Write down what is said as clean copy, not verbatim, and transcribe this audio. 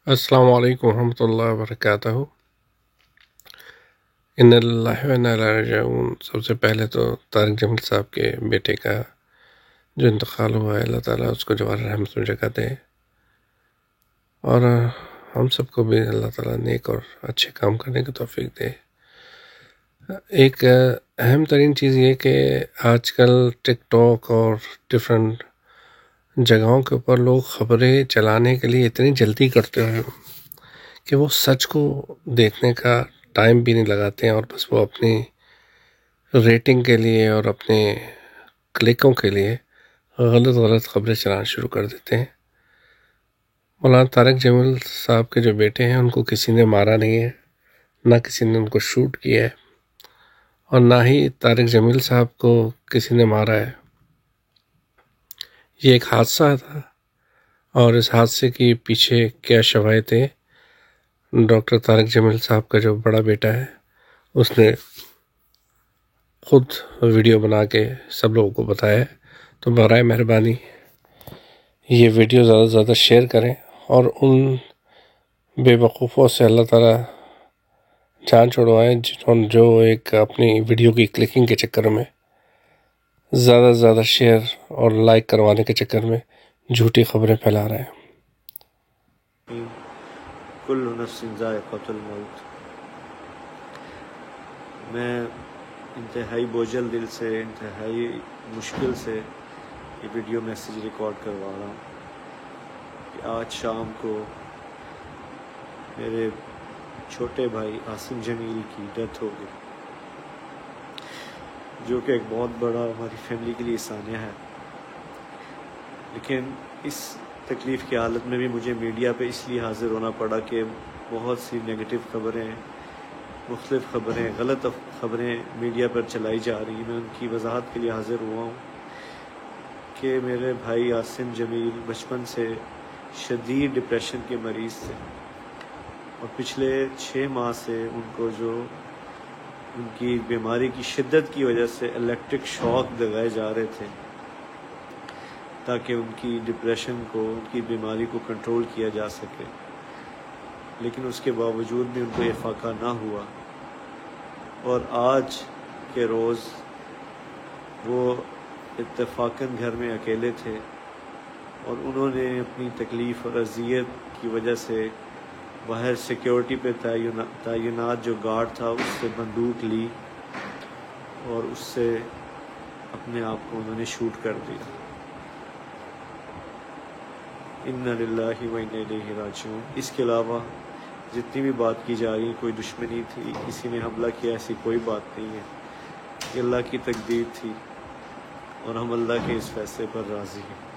السلام علیکم ورحمۃ اللہ وبرکاتہ۔ ان اللہ و انا الیہ راجعون۔ سب سے پہلے تو طارق جمیل صاحب کے بیٹے کا جو انتقال ہوا ہے، اللہ تعالیٰ اس کو جوار رحمت میں جگہ دے، اور ہم سب کو بھی اللہ تعالیٰ نیک اور اچھے کام کرنے کی توفیق دے۔ ایک اہم ترین چیز یہ کہ آج کل ٹک ٹاک اور ڈفرینٹ جگہوں کے اوپر لوگ خبریں چلانے کے لیے اتنی جلدی کرتے ہیں کہ وہ سچ کو دیکھنے کا ٹائم بھی نہیں لگاتے ہیں، اور بس وہ اپنی ریٹنگ کے لیے اور اپنے کلکوں کے لیے غلط خبریں چلانا شروع کر دیتے ہیں۔ مولانا طارق جمیل صاحب کے جو بیٹے ہیں، ان کو کسی نے مارا نہیں ہے، نہ کسی نے ان کو شوٹ کیا ہے، اور نہ ہی طارق جمیل صاحب کو کسی نے مارا ہے۔ یہ ایک حادثہ تھا، اور اس حادثے کے پیچھے کیا شواہد ڈاکٹر طارق جمیل صاحب کا جو بڑا بیٹا ہے، اس نے خود ویڈیو بنا کے سب لوگوں کو بتایا ہے۔ تو برائے مہربانی یہ ویڈیو زیادہ سے زیادہ شیئر کریں، اور ان بے وقوفوں سے اللہ تعالیٰ جان چھڑوائیں جنہوں جو ایک اپنی ویڈیو کی کلکنگ کے چکر میں، زیادہ سے زیادہ شیئر اور لائک کروانے کے چکر میں جھوٹی خبریں پھیلا رہے ہیں۔ کل نفس ذائقۃ الموت۔ میں انتہائی بوجھل دل سے، انتہائی مشکل سے یہ ویڈیو میسیج ریکارڈ کروا رہا ہوں کہ آج شام کو میرے چھوٹے بھائی عاصم جمیل کی ڈیتھ ہو گئی، جو کہ ایک بہت بڑا ہماری فیملی کے لیے سانیہ ہے۔ لیکن اس تکلیف کی حالت میں بھی مجھے میڈیا پہ اس لیے حاضر ہونا پڑا کہ بہت سی نیگیٹو خبریں، مختلف خبریں، غلط خبریں میڈیا پر چلائی جا رہی ہیں۔ میں ان کی وضاحت کے لیے حاضر ہوا ہوں کہ میرے بھائی عاصم جمیل بچپن سے شدید ڈپریشن کے مریض تھے، اور پچھلے 6 ماہ سے ان کو جو ان کی بیماری کی شدت کی وجہ سے الیکٹرک شاک لگائے جا رہے تھے تاکہ ان کی ڈپریشن کو، ان کی بیماری کو کنٹرول کیا جا سکے، لیکن اس کے باوجود بھی ان کو یہ فاقہ نہ ہوا۔ اور آج کے روز وہ اتفاقاً گھر میں اکیلے تھے، اور انہوں نے اپنی تکلیف اور اذیت کی وجہ سے باہر سیکیورٹی پہ تعینات جو گارڈ تھا اس سے بندوق لی، اور اس سے اپنے آپ کو انہوں نے شوٹ کر دیا۔ انا للہ و انا الیہ راجعون۔ اس کے علاوہ جتنی بھی بات کی جا رہی ہے، کوئی دشمنی تھی، کسی نے حملہ کیا، ایسی کوئی بات نہیں ہے۔ یہ اللہ کی تقدیر تھی، اور ہم اللہ کے اس فیصلے پر راضی ہیں۔